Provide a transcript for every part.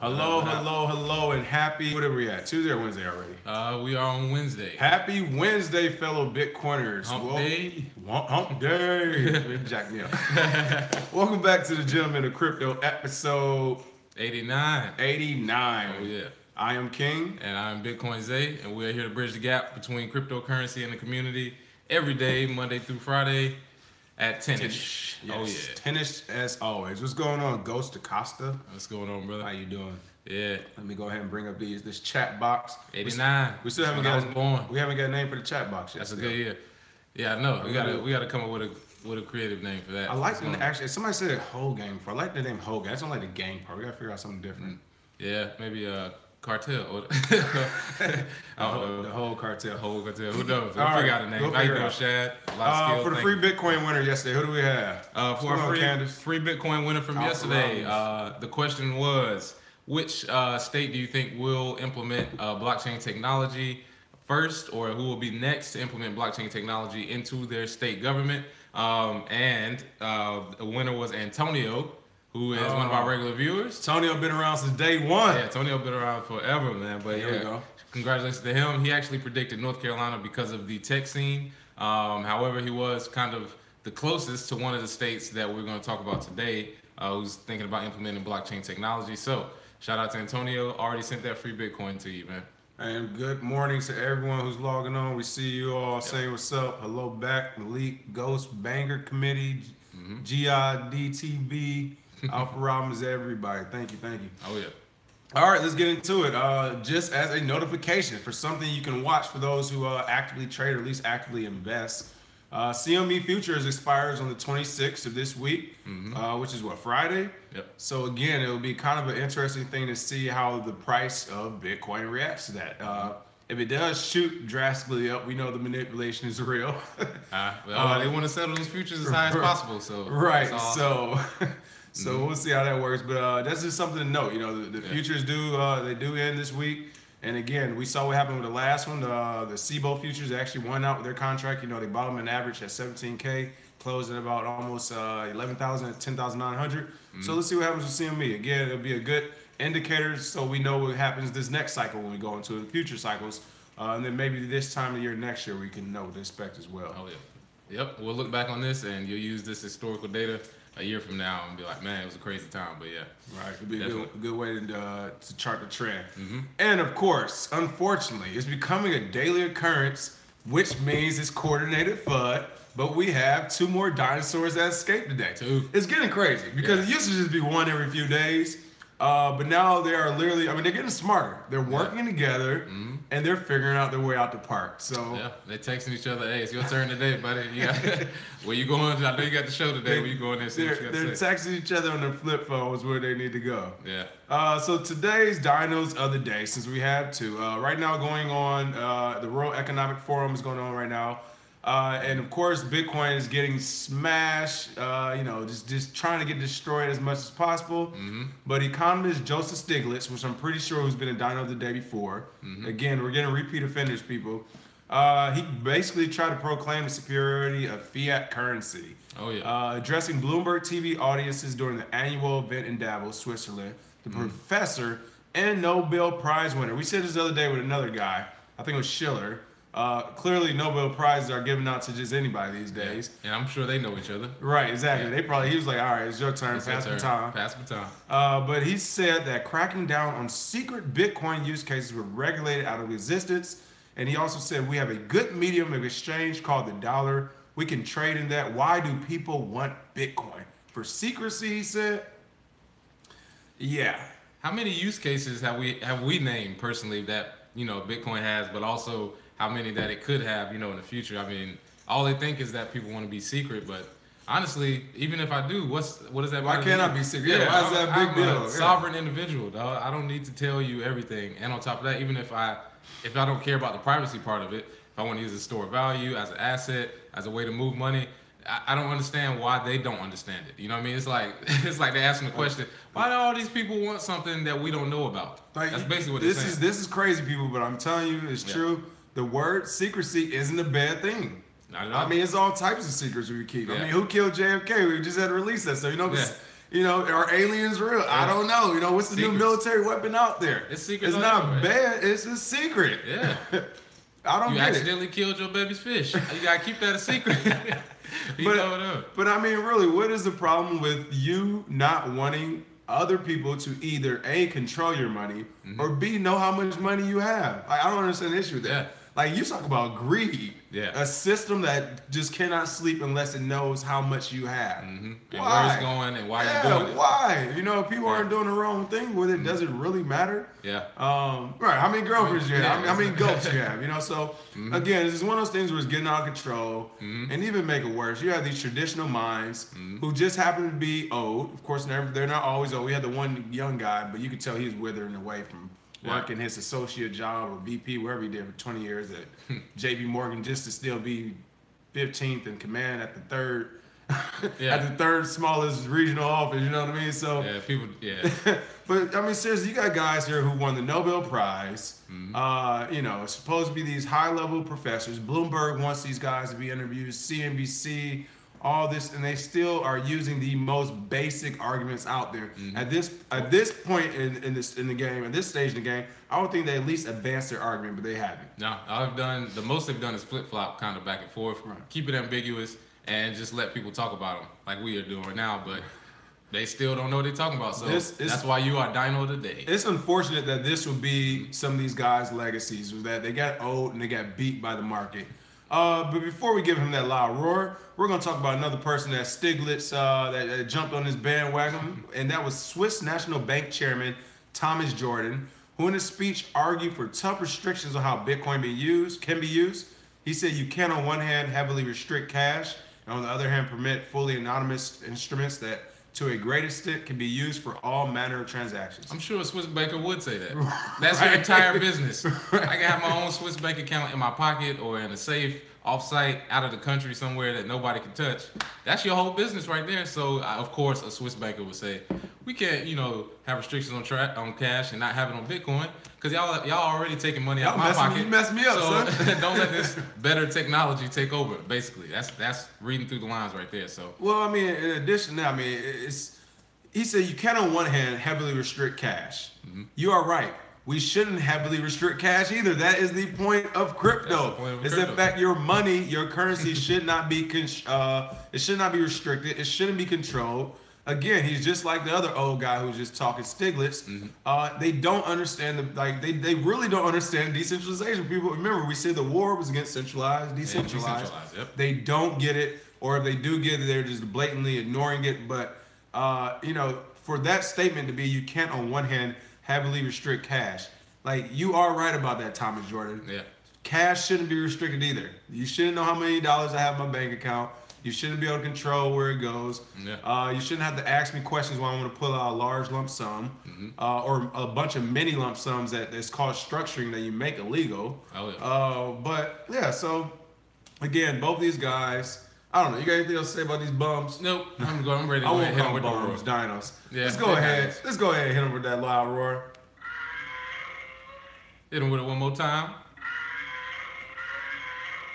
Hello, and happy, what are we at? Tuesday or Wednesday already? We are on Wednesday. Happy Wednesday, fellow Bitcoiners. Hump day. Hump day. Jack me up. Welcome back to the Gentlemen of Crypto, episode 89. 89. Oh, yeah. I am King. And I'm Bitcoin Zay, and we are here to bridge the gap between cryptocurrency and the community every day, Monday through Friday at 10ish. Yes. Oh, yeah. 10ish as always. What's going on, Ghost Acosta? What's going on, brother? How you doing? Yeah. Let me go ahead and bring up this chat box. 89. We still haven't got we haven't got a name for the chat box yet. That's a good year. Yeah, I know. We gotta come up with a creative name for that. I like the actually somebody said whole gang for. I like the name whole gang. I don't like the gang part. We gotta figure out something different. Yeah, maybe cartel. The whole cartel. Whole cartel. Who knows? All right, figure out a name. we'll How you figure it doing, out. Shad? A lot of skill. For the free Bitcoin winner yesterday, who do we have? For our free Bitcoin winner from yesterday, the question was, which state do you think will implement blockchain technology first, or who will be next to implement blockchain technology into their state government? And the winner was Antonio, who is one of our regular viewers. Antonio been around since day one. Yeah, Antonio been around forever, man. But There we go. Congratulations to him. He actually predicted North Carolina because of the tech scene. However, he was kind of the closest to one of the states that we're going to talk about today, who's thinking about implementing blockchain technology. So shout out to Antonio. Already sent that free Bitcoin to you, man. And good morning to everyone who's logging on. We see you all saying what's up. Hello back, Malik, Ghost, Banger Committee, GIDTV, Alpha Robins, everybody. Thank you. Oh, yeah. All right, let's get into it. Just as a notification for something you can watch for those who actively trade or at least actively invest. CME Futures expires on the 26th of this week, which is what, Friday? Yep. So again, it will be kind of an interesting thing to see how the price of Bitcoin reacts to that. If it does shoot drastically up, we know the manipulation is real. They want to settle those futures as high as possible. So right. Awesome. So we'll see how that works. But that's just something to note. You know, the futures do end this week. And again, we saw what happened with the last one. The CBOE futures actually won out with their contract. You know, they bought them an average at 17K, closed at about almost 11,000 at 10,900. So let's see what happens with CME. Again, it'll be a good indicator so we know what happens this next cycle when we go into the future cycles. And then maybe this time of year next year we can know what to expect as well. Oh, yeah. Yep. We'll look back on this and you'll use this historical data a year from now and be like, man, it was a crazy time. But yeah. Right. It'd be a good way to chart the trend. And of course, unfortunately, it's becoming a daily occurrence, which means it's coordinated FUD. But we have two more dinosaurs that escaped today. It's getting crazy because it used to just be one every few days. But now they are literally, they're getting smarter. They're working together and they're figuring out their way out the park. So yeah, they're texting each other, hey, it's your turn today, buddy. Where you going? I know you got the show today. Where you going there? They're texting each other on their flip phones where they need to go. Yeah. So today's dinos of the day, since we have two, right now going on, the World Economic Forum is going on right now. And of course, Bitcoin is getting smashed, just trying to get destroyed as much as possible. But economist Joseph Stiglitz, which I'm pretty sure who's been a dino the day before, again, we're getting repeat offenders, people. He basically tried to proclaim the superiority of fiat currency. Oh, yeah. Addressing Bloomberg TV audiences during the annual event in Davos, Switzerland, the professor and Nobel Prize winner. We said this the other day with another guy, I think it was Schiller. Clearly, Nobel Prizes are given out to just anybody these days. Yeah, I'm sure they know each other. Right, exactly. He was like, all right, it's your turn, pass the baton. Pass the baton. But he said that cracking down on secret Bitcoin use cases were regulated out of existence. And he also said, we have a good medium of exchange called the dollar. We can trade in that. Why do people want Bitcoin? For secrecy, he said. Yeah. How many use cases have we named personally that, Bitcoin has, but also how many that it could have, in the future? All they think is that people want to be secret, but honestly, even if I do, what does that? Why can't I be secret? Yeah, why is that a big deal? I'm a sovereign individual, dog. I don't need to tell you everything. And on top of that, even if I don't care about the privacy part of it, if I want to use it as a store of value, as an asset, as a way to move money, I don't understand why they don't understand it. You know what I mean? It's like they're asking the question, why do all these people want something that we don't know about? That's basically what they're saying. This is crazy, people, but I'm telling you, it's true. The word secrecy isn't a bad thing. It's all types of secrets we keep. Who killed JFK? We just had to release that. So, You know, are aliens real? Yeah. I don't know. You know, what's the new military weapon out there? It's secret. It's not bad. It's a secret. Yeah. I don't get it. You accidentally killed your baby's fish. You gotta keep that a secret. But I mean, really, what is the problem with you not wanting other people to either A, control your money, or B, know how much money you have? Like, I don't understand the issue with that. Yeah. Like, you talk about greed. Yeah. A system that just cannot sleep unless it knows how much you have. And where it's going and why you're doing it. Why? You know, if people aren't doing the wrong thing with it, does it really matter? Yeah. Right. How many girlfriends you have? How many goats you have? You know, so again, it's one of those things where it's getting out of control. And even make it worse, you have these traditional minds who just happen to be old. Of course, they're not always old. We had the one young guy, but you could tell he was withering away from working his associate job or VP, wherever he did for 20 years at JP Morgan, just to still be 15th in command at the third smallest regional office. You know what I mean? So but I mean, seriously, you got guys here who won the Nobel Prize. You know, it's supposed to be these high-level professors. Bloomberg wants these guys to be interviewed. CNBC. All this, and they still are using the most basic arguments out there. At this point in the game, at this stage in the game, I would think they at least advanced their argument, but they haven't. No, the most they've done is flip flop, kind of back and forth, keep it ambiguous, and just let people talk about them like we are doing now. But they still don't know what they're talking about. So that's why you are Dino today. It's unfortunate that this will be some of these guys' legacies, was that they got old and they got beat by the market. But before we give him that loud roar, we're going to talk about another person that Stiglitz that jumped on his bandwagon, and that was Swiss National Bank Chairman Thomas Jordan, who in a speech argued for tough restrictions on how Bitcoin can be used. He said you can, on one hand, heavily restrict cash, and on the other hand, permit fully anonymous instruments that, to a great extent, can be used for all manner of transactions. I'm sure a Swiss banker would say that. That's your entire business. I can have my own Swiss bank account in my pocket or in a safe, off-site, out of the country somewhere that nobody can touch. That's your whole business right there. So, of course, a Swiss banker would say, we can't, have restrictions on cash and not have it on Bitcoin because y'all already taking money out of my pocket. You messed me up, son. Don't let this better technology take over. Basically, that's reading through the lines right there. So, well, I mean, in addition to that, he said you can, on one hand, heavily restrict cash. You are right. We shouldn't heavily restrict cash either. That is the point of crypto. It's the fact your money, your currency should not be it should not be restricted. It shouldn't be controlled. Again, he's just like the other old guy who's just talking Stiglitz. They don't understand they really don't understand decentralization. People remember we said the war was against centralized, decentralized. Yep. They don't get it, or if they do get it, they're just blatantly ignoring it. But for that statement to be, you can't on one hand heavily restrict cash. Like, you are right about that, Thomas Jordan. Yeah. Cash shouldn't be restricted either. You shouldn't know how many dollars I have in my bank account. You shouldn't be able to control where it goes. Yeah. You shouldn't have to ask me questions when I want to pull out a large lump sum or a bunch of mini lump sums that's called structuring that you make illegal. Oh, yeah. But, yeah, so, again, both these guys, I don't know. You got anything else to say about these bums? Nope. I'm ready to hit hit them with bums, the roar. dinos. Yeah, Let's go ahead and hit them with that loud roar. Hit them with it one more time.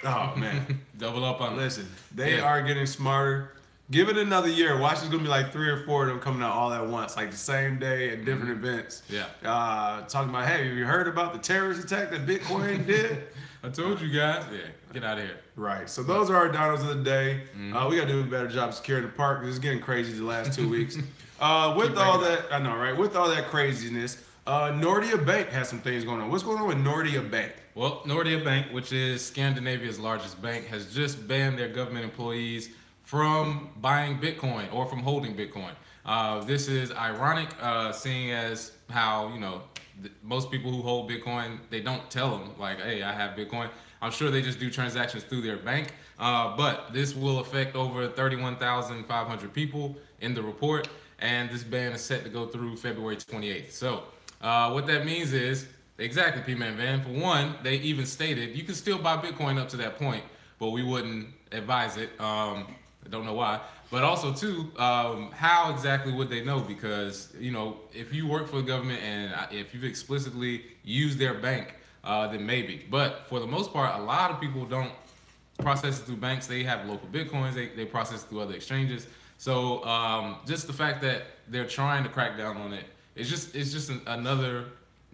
Oh, man. Double up on it. Listen, they are getting smarter. Give it another year. Watch, there's going to be like 3 or 4 of them coming out all at once, like the same day at different events. Yeah. Talking about, hey, have you heard about the terrorist attack that Bitcoin did? I told you guys. Yeah, get out of here. Right. So those are our dinos of the day. We got to do a better job securing the park because it's getting crazy the last 2 weeks. With all that, I know, right? With all that craziness, Nordea Bank has some things going on. What's going on with Nordea Bank? Well, Nordea Bank, which is Scandinavia's largest bank, has just banned their government employees from buying Bitcoin or from holding Bitcoin. This is ironic, seeing as how, most people who hold Bitcoin, they don't tell them, like, hey, I have Bitcoin. I'm sure they just do transactions through their bank. But this will affect over 31,500 people in the report. And this ban is set to go through February 28th. So what that means is, exactly, P-Man Van. For one, they even stated you can still buy Bitcoin up to that point, but we wouldn't advise it. I don't know why. But also, too, how exactly would they know? Because, if you work for the government and if you've explicitly used their bank, then maybe. But for the most part, a lot of people don't process it through banks. They have local Bitcoins. They process it through other exchanges. So just the fact that they're trying to crack down on it, it's just another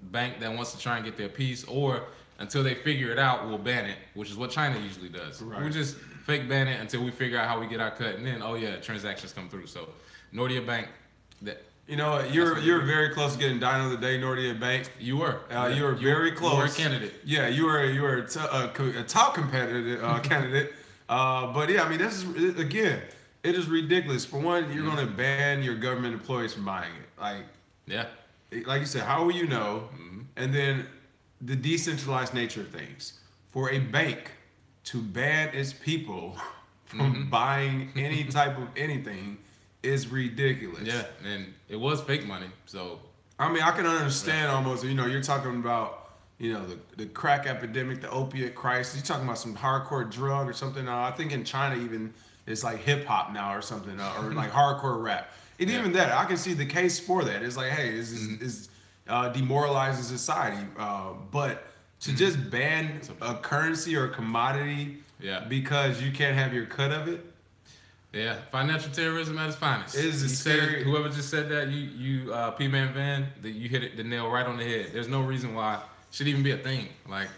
bank that wants to try and get their piece, or until they figure it out, we'll ban it, which is what China usually does. Right. We just fake ban it until we figure out how we get our cut, and then transactions come through. So Nordea Bank, that. You know, you're very close to getting Dino today, Nordea Bank. You were. You were very close. You were a candidate. Yeah, you were a top competitive candidate. But yeah, I mean, it is ridiculous. For one, you're going to ban your government employees from buying it. Like you said, how will you know? Mm-hmm. And then the decentralized nature of things. For a bank to ban its people from buying any type of anything is ridiculous. Yeah, and it was fake money. So I mean, I can understand almost. You know, you're talking about the crack epidemic, the opiate crisis. You're talking about some hardcore drug or something. I think in China even it's like hip hop now or something, or like hardcore rap. And even that, I can see the case for that. It's like, hey, is demoralizing society. But to just ban a currency or a commodity because you can't have your cut of it. Yeah, financial terrorism at its finest. Whoever just said that, you P-Man Van, that you hit the nail right on the head. There's no reason why it should even be a thing. Like,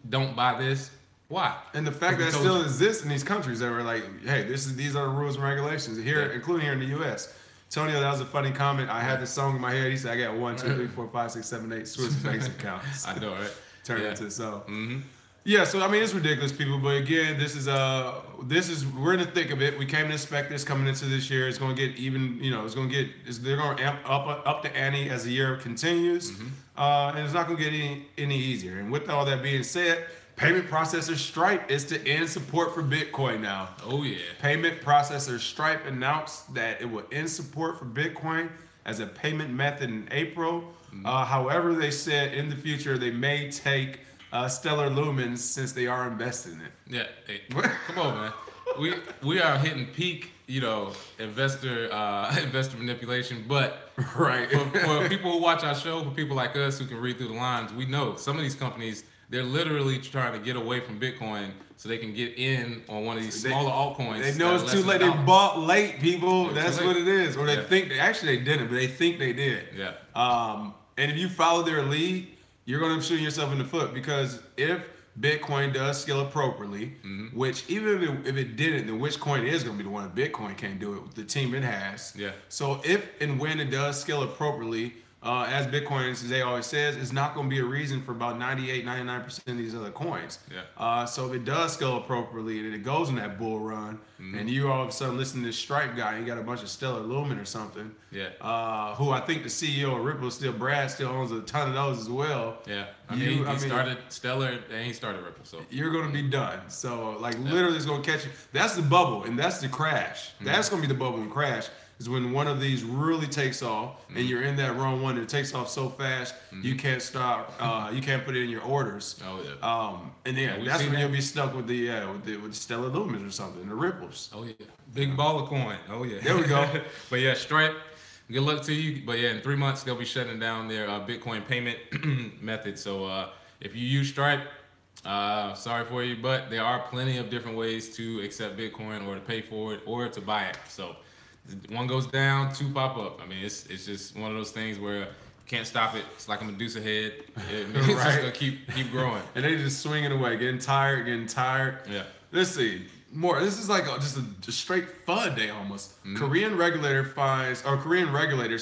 don't buy this. Why? And the fact that it still exists in these countries that were like, hey, these are the rules and regulations here, including here in the U.S. Tonio, that was a funny comment. I had the song in my head. He said, I got 1, 2, 3, 4, 5, 6, 7, 8 Swiss bank accounts. I know, right? Turn it into so. Yeah, so I mean it's ridiculous, people. But again, we're in the thick of it. We came to expect this coming into this year. It's going to get even, they're going to amp up the ante as the year continues, and it's not going to get any easier. And with all that being said, payment processor Stripe is to end support for Bitcoin now. Oh yeah. Payment processor Stripe announced that it will end support for Bitcoin as a payment method in April. However, they said in the future they may take stellar lumens since they are invested in it. Yeah, hey, come on, man. We are hitting peak, investor manipulation. But right for people who watch our show, for people like us who can read through the lines, we know some of these companies, they're literally trying to get away from Bitcoin so they can get in on one of these smaller altcoins. They know it's too late. They bought late, people. That's what it is. Or they think they didn't, but they think they did. Yeah. And if you follow their lead, you're going to shoot yourself in the foot, because if Bitcoin does scale appropriately, which even if it didn't, then which coin is going to be the one? Bitcoin can't do it with the team it has. Yeah. So if and when it does scale appropriately, as Bitcoin, as they always says, it's not going to be a reason for about 99% of these other coins. Yeah. So if it does scale appropriately and it goes in that bull run, and you all of a sudden listen to this Stripe guy, you got a bunch of Stellar Lumen or something. Yeah. Who I think the CEO of Ripple Brad still owns a ton of those as well. Yeah. He started Stellar and he started Ripple. So you're going to be done. So literally it's going to catch you. That's the bubble and that's the crash. That's going to be the bubble and crash. Is when one of these really takes off and you're in that run one, it takes off so fast you can't stop. You can't put it in your orders. Oh yeah. And then that's when you'll be stuck with the Stellar Lumens or something, the Ripples. Oh yeah. Big baller coin. Oh yeah. There we go. But yeah, Stripe. Good luck to you. But yeah, in 3 months they'll be shutting down their Bitcoin payment method. So if you use Stripe, sorry for you, but there are plenty of different ways to accept Bitcoin or to pay for it or to buy it. So. One goes down, two pop up. I mean, it's just one of those things where you can't stop it. It's like a Medusa head. It's just gonna keep growing. And they just swinging away, getting tired. Yeah. Let's see more. This is like just a straight fun day almost. Korean regulators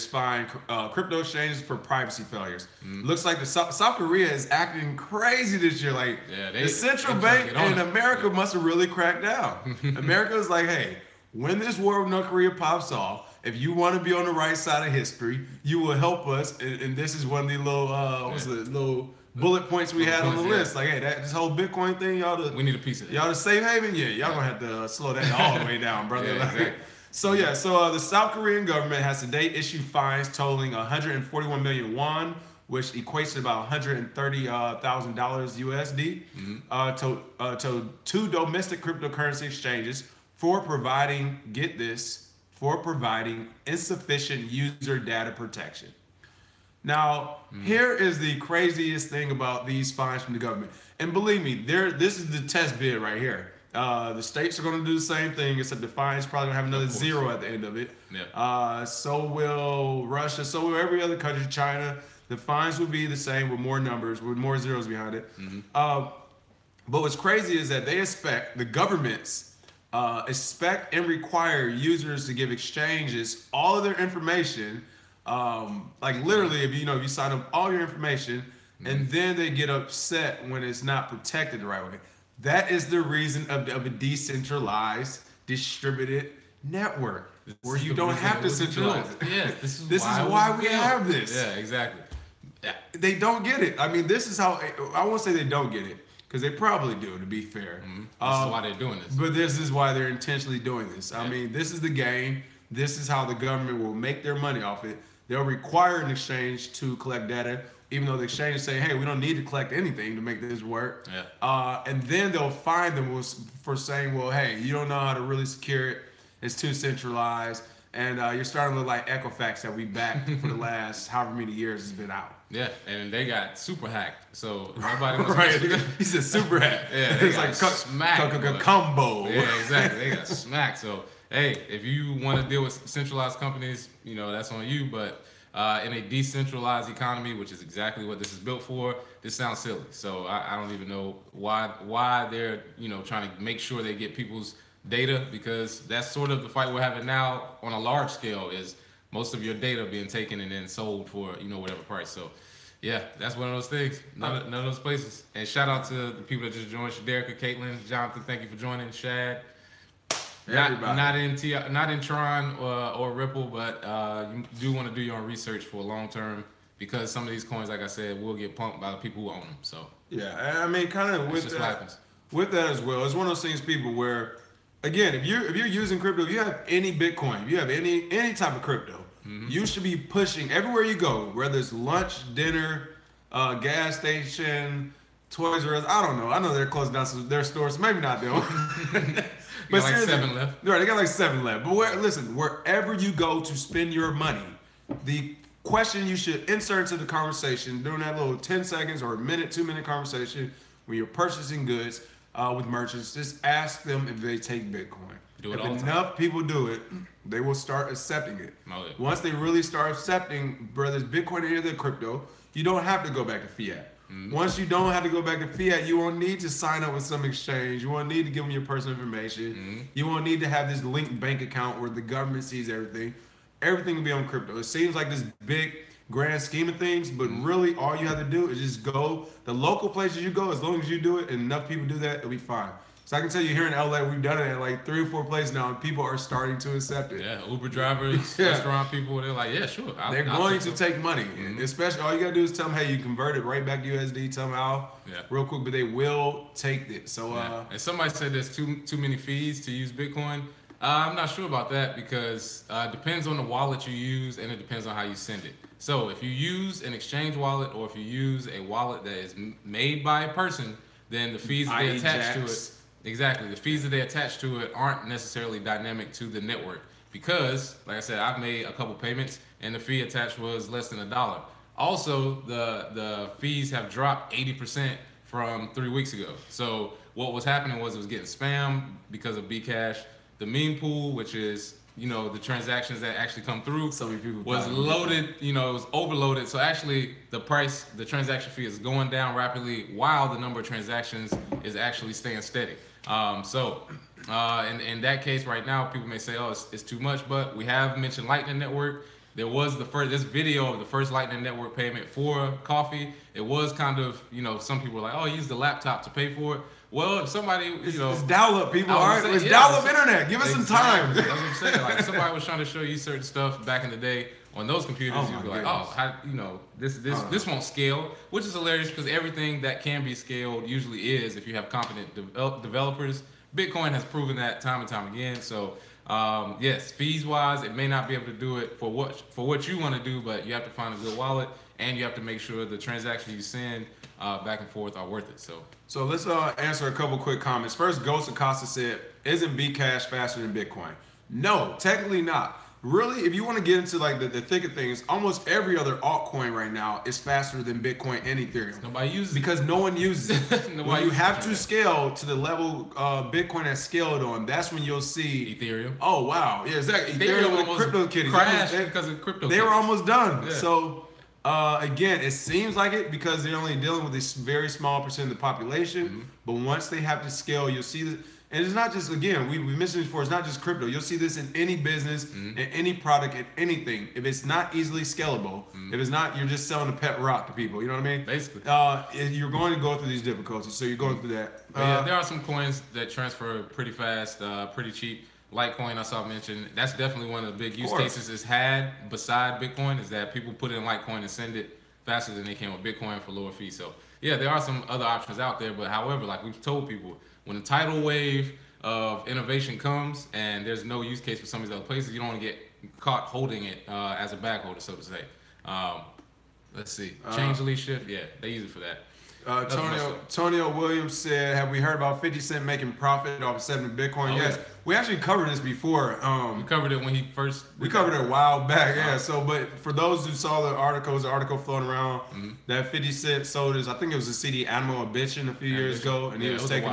find crypto exchanges for privacy failures. Looks like the South Korea is acting crazy this year. Like the central bank in America must have really cracked down. America was like, hey. When this war with North Korea pops off, if you want to be on the right side of history, you will help us. And this is one of the little bullet points we had on the list. Like, hey, this whole Bitcoin thing, we need a piece of it. Y'all the safe haven? Yeah, y'all gonna have to slow that all the way down, brother. Exactly. So the South Korean government has to date issued fines totaling 141 million won, which equates to about $130,000 USD, to two domestic cryptocurrency exchanges. For providing insufficient user data protection. Now, here is the craziest thing about these fines from the government. And believe me, this is the test bid right here. The states are going to do the same thing, except the fines probably going to have another zero at the end of it. Yeah. So will Russia. So will every other country. China. The fines will be the same with more numbers, with more zeros behind it. But what's crazy is that the governments expect and require users to give exchanges all of their information. Like literally, if you sign up all your information, and then they get upset when it's not protected the right way. That is the reason of a decentralized, distributed network where you don't have to centralize it. Yeah, this is why we have this. Yeah, exactly. They don't get it. I mean, this is how I won't say they don't get it because they probably do. To be fair, this is why they're doing this. But this is why they're intentionally doing this. I mean, this is the game. This is how the government will make their money off it. They'll require an exchange to collect data, even though the exchange say, "Hey, we don't need to collect anything to make this work." Yeah. And then they'll fine them for saying, "Well, hey, you don't know how to really secure it. It's too centralized." And you're starting to look like Equifax that we backed for the last however many years it's been out. Yeah, and they got super hacked. So nobody was right. He said super hacked. Yeah, it's like smacked. Combo. Yeah, exactly. They got smacked. So hey, if you want to deal with centralized companies, that's on you. But in a decentralized economy, which is exactly what this is built for, this sounds silly. So I don't even know why they're trying to make sure they get people's data, because that's sort of the fight we're having now on a large scale, is most of your data being taken and then sold for whatever price. So yeah, that's one of those things. None of those places. And shout out to the people that just joined: Shaderica, Caitlin, Jonathan, thank you for joining. Shad, not in Tron or Ripple, but you do want to do your own research for long term, because some of these coins, like I said, will get pumped by the people who own them. So yeah, I mean, kind of with that as well, it's one of those things, people, where again, if you're using crypto, if you have any Bitcoin, if you have any type of crypto, you should be pushing everywhere you go, whether it's lunch, dinner, gas station, Toys R Us. I don't know. I know they're closing down their stores, so maybe not them. But like 7 left. Right, they got like 7 left. But wherever you go to spend your money, the question you should insert into the conversation during that little 10 seconds or a minute, 2-minute conversation when you're purchasing goods with merchants, just ask them if they take Bitcoin. If enough people do it, they will start accepting it. Once they really start accepting, whether it's Bitcoin or any other crypto, you don't have to go back to fiat. Once you don't have to go back to fiat, you won't need to sign up with some exchange. You won't need to give them your personal information. You won't need to have this linked bank account where the government sees everything. Everything will be on crypto. It seems like this big grand scheme of things, but really all you have to do is just go the local places you go. As long as you do it and enough people do that, it'll be fine. So I can tell you, here in LA, we've done it at like 3 or 4 places now, and people are starting to accept it. Yeah, Uber drivers, restaurant people, they're like, yeah, sure. They're going to take money. Especially, all you gotta do is tell them, hey, you convert it right back to USD. Tell them how, real quick, but they will take it. So, and somebody said there's too many fees to use Bitcoin. I'm not sure about that, because it depends on the wallet you use, and it depends on how you send it. So if you use an exchange wallet, or if you use a wallet that is made by a person, then the fees that they attach to it, the fees that they attach to it aren't necessarily dynamic to the network, because, like I said, I've made a couple payments and the fee attached was less than $1. Also, the fees have dropped 80% from 3 weeks ago. So what was happening was it was getting spammed because of Bcash. The meme pool, which is the transactions that actually come through, was loaded. It was overloaded. So actually, the transaction fee is going down rapidly, while the number of transactions is actually staying steady. In that case, right now, people may say, "Oh, it's too much," but we have mentioned Lightning Network. There was this video of the first Lightning Network payment for coffee. It was kind of, some people were like, "Oh, use the laptop to pay for it." Well, if somebody, it's dial-up, people. All right, it's dial-up internet. Give us some time. That's what I'm saying. Like, somebody was trying to show you certain stuff back in the day on those computers. You'd be like, "Oh, how, this won't scale," which is hilarious, because everything that can be scaled usually is, if you have competent developers. Bitcoin has proven that time and time again. So, yes, fees-wise, it may not be able to do it for what you want to do, but you have to find a good wallet, and you have to make sure the transactions you send back and forth are worth it. So let's answer a couple quick comments. First, Ghost Acosta said, "Isn't Bcash faster than Bitcoin?" No, technically not. really, if you want to get into like the thick of things, almost every other altcoin right now is faster than Bitcoin and Ethereum. Nobody uses it. Because no one uses it. When you have to scale to the level Bitcoin has scaled on, that's when you'll see Ethereum. Oh wow, yeah, exactly. Ethereum with crypto kitties crashed because of crypto. They were almost done. Yeah. So again, it seems like it because they're only dealing with this very small percent of the population. But once they have to scale, you'll see that. And it's not just, again, we mentioned before, it's not just crypto. You'll see this in any business, in any product, in anything. If it's not easily scalable, if it's not, you're just selling a pet rock to people. You know what I mean? Basically. You're going to go through these difficulties. So you're going through that. Yeah, there are some coins that transfer pretty fast, pretty cheap. Litecoin, I saw mentioned. That's definitely one of the big use cases it's had beside Bitcoin is that people put it in Litecoin and send it faster than they can with Bitcoin for lower fees. So, yeah, there are some other options out there. But, however, like we've told people, when the tidal wave of innovation comes and there's no use case for some of these other places, you don't want to get caught holding it as a bag holder, so to say. Let's see. Change the lead shift. Yeah, they use it for that. Tonio Williams said, have we heard about 50 Cent making profit off of 7 Bitcoin? Oh, yes. yeah. We actually covered this before. We covered it when he first... We covered it a while back, yeah. So, but for those who saw the article floating around, that 50 Cent sold his, I think it was a CD, Animal Ambition, a few years ago, and he was taking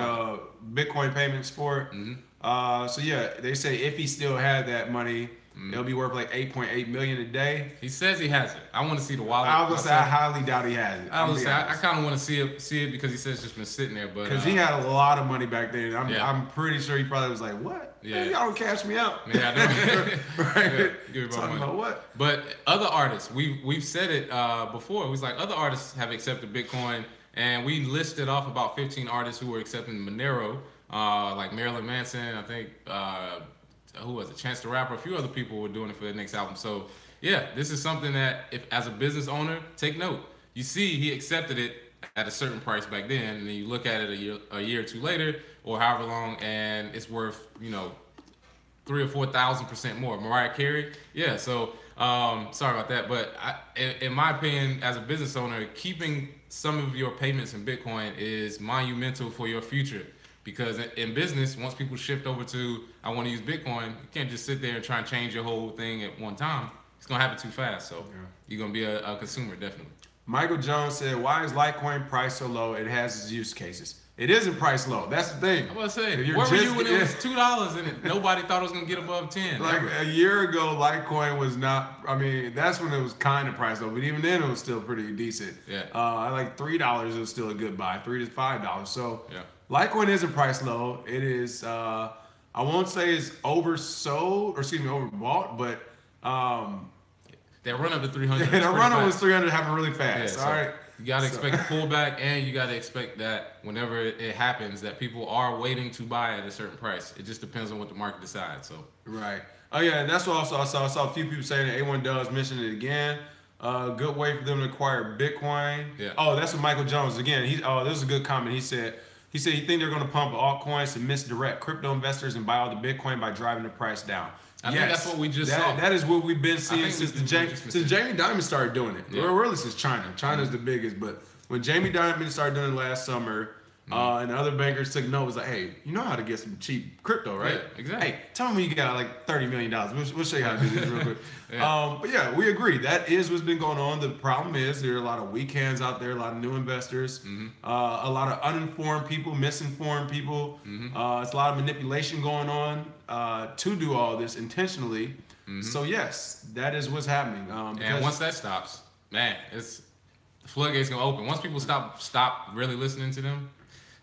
Bitcoin payments for it. So, yeah, they say if he still had that money, it'll be worth like $8.8 million a day. He says he has it. I want to see the wallet. I was gonna say I highly doubt he has it. I kind of want to see it because he says it's just been sitting there. But because he had a lot of money back then. I'm pretty sure he probably was like, "What? Yeah, y'all don't cash me out." Yeah, I know. Right? Yeah, give me my Talking money. about what? But other artists, we've said it before. It was like other artists have accepted Bitcoin, and we listed off about 15 artists who were accepting Monero, like Marilyn Manson, I think. Who was it? Chance the Rapper. A few other people were doing it for their next album. So yeah, this is something that if as a business owner, take note. You see, he accepted it at a certain price back then, and then you look at it a year or two later, or however long, and it's worth 3,000 or 4,000% more. Mariah Carey, yeah. So sorry about that, but in my opinion, as a business owner, keeping some of your payments in Bitcoin is monumental for your future. Because in business, once people shift over to, I want to use Bitcoin, you can't just sit there and try and change your whole thing at one time. It's going to happen too fast. So you're going to be a consumer, definitely. Michael Jones said, why is Litecoin priced so low? It has its use cases. It isn't priced low. That's the thing. I'm about to say, where were you when it was $2 and nobody thought it was going to get above 10? Like a year ago, Litecoin was not, I mean, that's when it was kind of priced low. But even then, it was still pretty decent. Yeah. At like $3, it was still a good buy. $3 to $5. So yeah. Litecoin isn't priced low. It is, I won't say it's oversold, or excuse me, overbought, but that run up to 300. Yeah, that run up was 300 happened really fast. Yeah, all right. You got to expect a pullback, and you got to expect that whenever it happens, that people are waiting to buy at a certain price. It just depends on what the market decides. So right. Oh yeah, and that's what also I saw a few people saying that A1 does mention it again. Good way for them to acquire Bitcoin. Yeah. Oh, that's what Michael Jones again. This is a good comment. He said he think they're going to pump altcoins to misdirect crypto investors and buy all the Bitcoin by driving the price down. I think that's what we just saw. That is what we've been seeing since Jamie Dimon started doing it. Yeah. Really since China. China's the biggest, but when Jamie Dimon started doing it last summer, and other bankers took note, was like, hey, you know how to get some cheap crypto, right? Yeah, exactly. Hey, tell me when you got like $30 million. We'll show you how to do this real quick. Yeah. But yeah, we agree. That is what's been going on. The problem is there are a lot of weak hands out there, a lot of new investors, a lot of uninformed people, misinformed people. It's a lot of manipulation going on to do all this intentionally. So yes, that is what's happening. And once that stops, man, the floodgates gonna open. Once people stop really listening to them,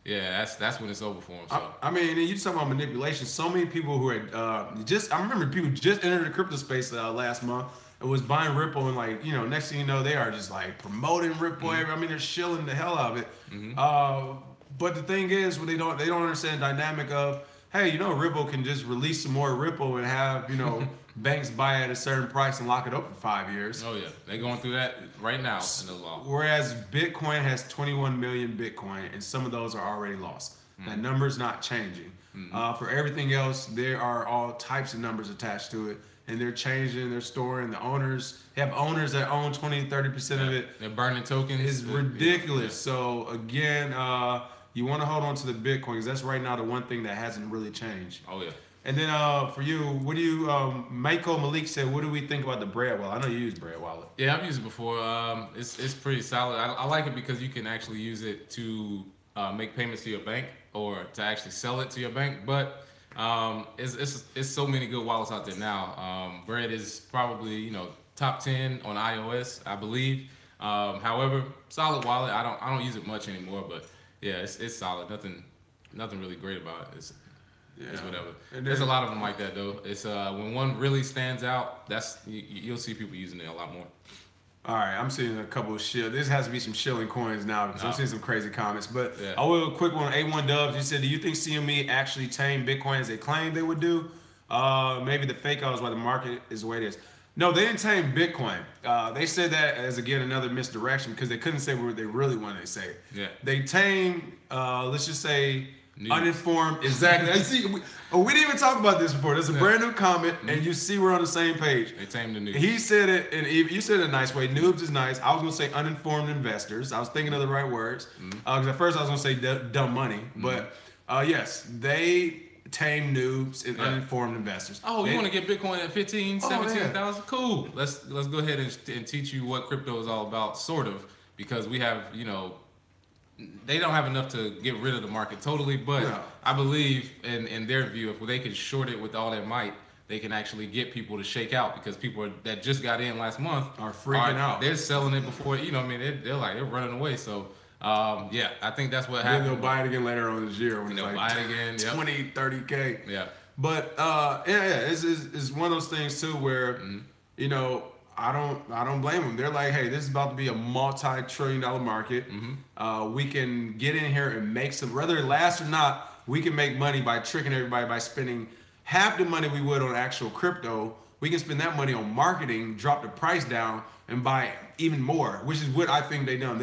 yeah, that's when it's over for them. So. I mean, you talk about manipulation. So many people who had I remember people just entered the crypto space last month and was buying Ripple, and like, next thing you know, they are just like promoting Ripple. I mean, they're shilling the hell out of it. But the thing is, they don't understand the dynamic of, hey, Ripple can just release some more Ripple and have banks buy at a certain price and lock it up for 5 years. Oh yeah, they're going through that right now in the law. Whereas Bitcoin has 21 million Bitcoin, and some of those are already lost. That number's not changing. For everything else, there are all types of numbers attached to it, and they're changing, they're storing. The owners have owners that own 20-30% of it. They're burning tokens. It's ridiculous. So again, you want to hold on to the Bitcoin because that's right now the one thing that hasn't really changed. Oh yeah. And then for you, what do you, Michael Malik said, what do we think about the Breadwallet? I know you use Breadwallet. Yeah, I've used it before. It's pretty solid. I like it because you can actually use it to make payments to your bank or to actually sell it to your bank. But it's so many good wallets out there now. Bread is probably top 10 on iOS, I believe. However, solid wallet. I don't use it much anymore, but yeah, it's solid. Nothing really great about it. It's whatever. There's a lot of them like that though. It's when one really stands out, you'll see people using it a lot more. All right, I'm seeing a couple of this has to be some shilling coins now because I'm seeing some crazy comments. But I will quick one. A1 Dubs, you said, do you think CME actually tamed Bitcoin as they claimed they would do? Maybe the fake out is why the market is the way it is. No, they didn't tame Bitcoin. They said that as, again, another misdirection because they couldn't say what they really wanted to say. Yeah. They tamed, let's just say, uninformed. Exactly. We didn't even talk about this before. There's a brand new comment, and you see we're on the same page. They tamed the news. He said it, and you said it a nice way. Noobs is nice. I was going to say uninformed investors. I was thinking of the right words. Because at first I was going to say dumb money. But yes, they tame noobs and uninformed investors. Oh, you want to get Bitcoin at 15, 17,000? Cool. Let's go ahead and teach you what crypto is all about, sort of, because we have, they don't have enough to get rid of the market totally, but I believe in their view, if they could short it with all their might, they can actually get people to shake out because people that just got in last month are freaking out. They're selling it before, they're running away. So, I think that's what happened. Then they'll buy it again later on this year when it's like buy it again, 20, 30K. Yeah. But, it's one of those things too where, I don't blame them. They're like, hey, this is about to be a multi-trillion-dollar market. We can get in here and make some, whether it lasts or not, we can make money by tricking everybody by spending half the money we would on actual crypto. We can spend that money on marketing, drop the price down, and buy even more, which is what I think they've done.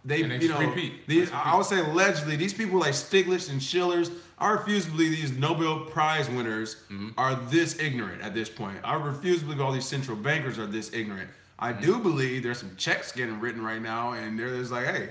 I would say allegedly, these people like Stiglitz and Shillers, I refuse to believe these Nobel Prize winners are this ignorant at this point. I refuse to believe all these central bankers are this ignorant. I do believe there's some checks getting written right now, and they're just like, hey,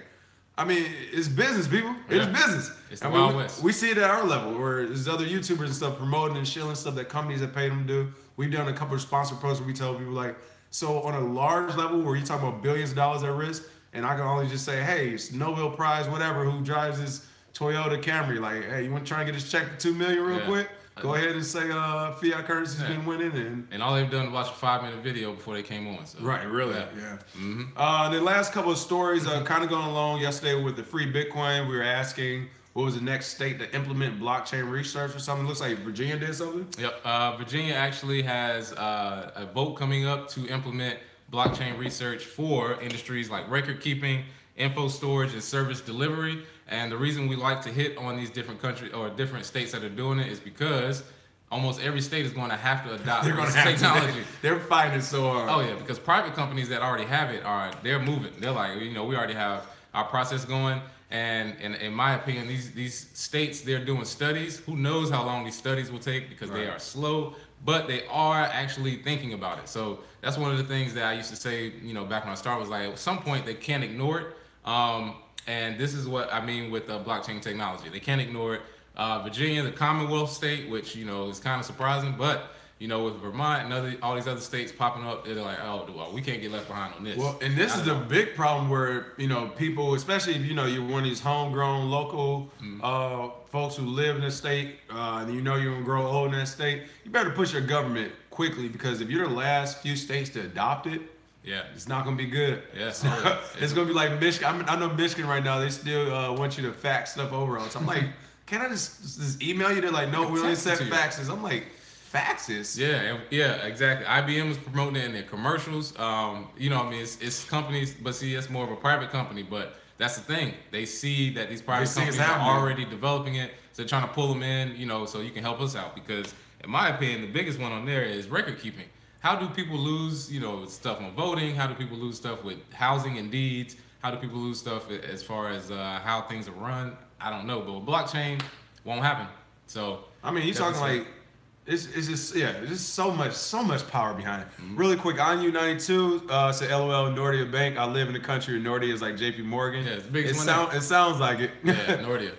I mean, it's business, people. It's business. It's the Wild West. We see it at our level, where there's other YouTubers and stuff promoting and shilling stuff that companies have paid them to do. We've done a couple of sponsor posts where we tell people like, so on a large level where you talk about billions of dollars at risk, and I can only just say, hey, it's Nobel Prize, whatever, who drives this Toyota Camry. Like, hey, you want to try and get this check for $2 million real quick? Go ahead and say fiat currency's been winning. And all they've done is watch a 5-minute video before they came on. So. Right, really, the last couple of stories kind of going along yesterday with the free Bitcoin. We were asking what was the next state to implement blockchain research or something. Looks like Virginia did something. Yep, Virginia actually has a vote coming up to implement blockchain research for industries like record keeping, info storage, and service delivery. And the reason we like to hit on these different countries or different states that are doing it is because almost every state is going to have to adopt this technology. They're fighting so hard. Oh yeah, because private companies that already have it they're moving. They're like, we already have our process going. And in my opinion, these states, they're doing studies. Who knows how long these studies will take because they are slow, but they are actually thinking about it. So that's one of the things that I used to say, back when I started, was like, at some point they can't ignore it. And this is what I mean with blockchain technology. They can't ignore it. Virginia, the Commonwealth state, which, is kind of surprising, but, with Vermont and all these other states popping up, they're like, oh, well, we can't get left behind on this. Well, and this is the big problem where, people, especially if, you're one of these homegrown local folks who live in a state, and you're going to grow old in that state, you better push your government quickly, because if you're the last few states to adopt it, it's not going to be good. Yeah. It's going to be like Michigan. I know Michigan right now, they still want you to fax stuff over on. So I'm like, can I just email you? They're like, no, we don't accept faxes. I'm like, faxes? Yeah, exactly. IBM is promoting it in their commercials. It's companies, but see, it's more of a private company. But that's the thing. They see that these private companies are already developing it. So they're trying to pull them in, so you can help us out. Because in my opinion, the biggest one on there is record keeping. How do people lose, stuff on voting? How do people lose stuff with housing and deeds? How do people lose stuff as far as how things are run? I don't know, but with blockchain, won't happen. So I mean, you're talking like It's just it's just so much power behind it. Really quick, on U92 said LOL Nordea Bank. I live in the country, and Nordea is like JP Morgan. Yeah, it's the biggest one. It sounds like it. Yeah, Nordea.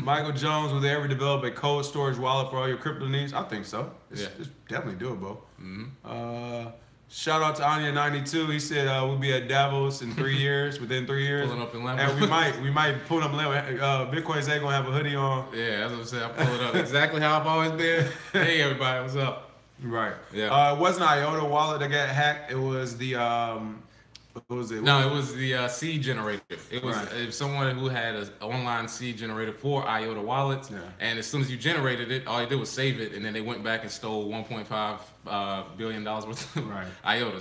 Michael Jones, will they ever develop a cold storage wallet for all your crypto needs? I think so. It's definitely doable. Shout out to Anya92. He said we'll be at Davos in 3 years. Within 3 years, Pulling up in Lambo. And we might pull up Lambo. Bitcoin ain't gonna have a hoodie on. Yeah, that's what I'm saying. I pull it up exactly how I've always been. Hey everybody, what's up? Right. Yeah. It wasn't IOTA wallet that got hacked. It was the what was it? No, it was the seed generator. It was someone who had an online seed generator for IOTA wallets, and as soon as you generated it, all you did was save it, and then they went back and stole $1.5 billion worth of IOTA.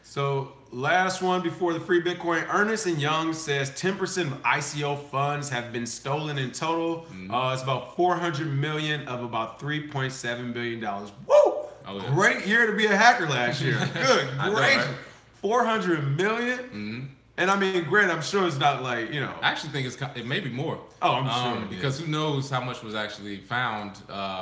So last one before the free Bitcoin, Ernst and Young says 10% of ICO funds have been stolen in total. It's about 400 million of about $3.7 billion. Woo! Oh, yeah. Great year to be a hacker last year. Good, great. 400 million? And I mean, granted, I'm sure it's not like, I actually think it may be more. Oh, I'm sure. Because who knows how much was actually found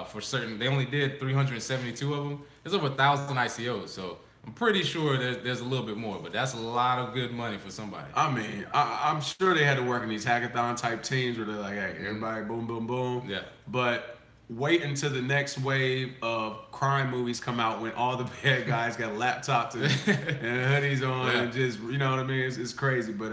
for certain. They only did 372 of them. There's over 1,000 ICOs, so I'm pretty sure there's a little bit more, but that's a lot of good money for somebody. I mean, I'm sure they had to work in these hackathon type teams where they're like, hey, everybody, boom, boom, boom. Yeah. But wait until the next wave of crime movies come out when all the bad guys got laptops and hoodies on and just, you know what I mean? It's crazy, but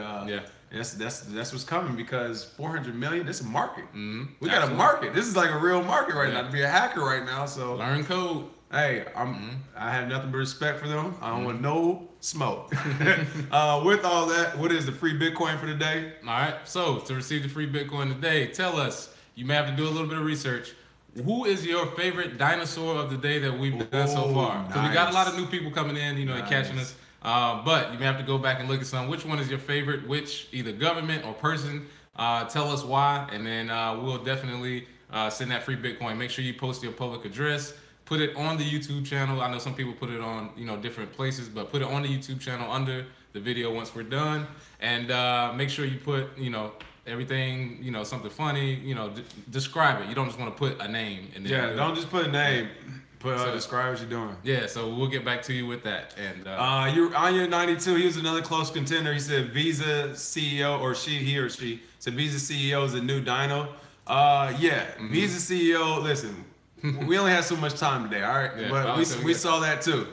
that's what's coming because 400 million. This is a market. We got a market. This is like a real market right now to be a hacker right now. So learn code. Hey, I have nothing but respect for them. I don't want no smoke. With all that, what is the free Bitcoin for today? All right. So to receive the free Bitcoin today, tell us. You may have to do a little bit of research. Who is your favorite dinosaur of the day that we've done so far? Because we got a lot of new people coming in, they're catching us. But you may have to go back and look at some. Which one is your favorite? Which either government or person? Tell us why, and then we'll definitely send that free Bitcoin. Make sure you post your public address. Put it on the YouTube channel. I know some people put it on, different places, but put it on the YouTube channel under the video once we're done. And make sure you put, everything, something funny, describe it. You don't just want to put a name in there. Yeah, don't just put a name. Describe what you're doing. Yeah, so we'll get back to you with that. And you're Anya 92. He was another close contender. He said Visa CEO, or he or she said Visa CEO is a new Dino. Visa CEO. Listen, we only have so much time today, all right? Yeah, but we saw that too.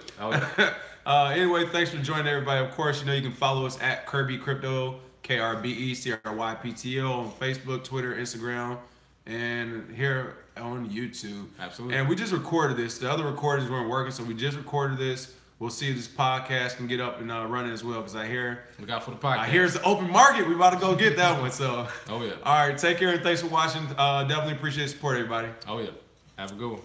Anyway, thanks for joining everybody. Of course, you can follow us at Kirby Crypto. KRBECRYPTO on Facebook, Twitter, Instagram, and here on YouTube. Absolutely. And we just recorded this. The other recordings weren't working, so we just recorded this. We'll see if this podcast can get up and running as well, because I hear look out for the podcast. I hear it's an open market. We about to go get that one. So oh yeah. All right, take care and thanks for watching. Definitely appreciate the support, everybody. Oh yeah. Have a good one.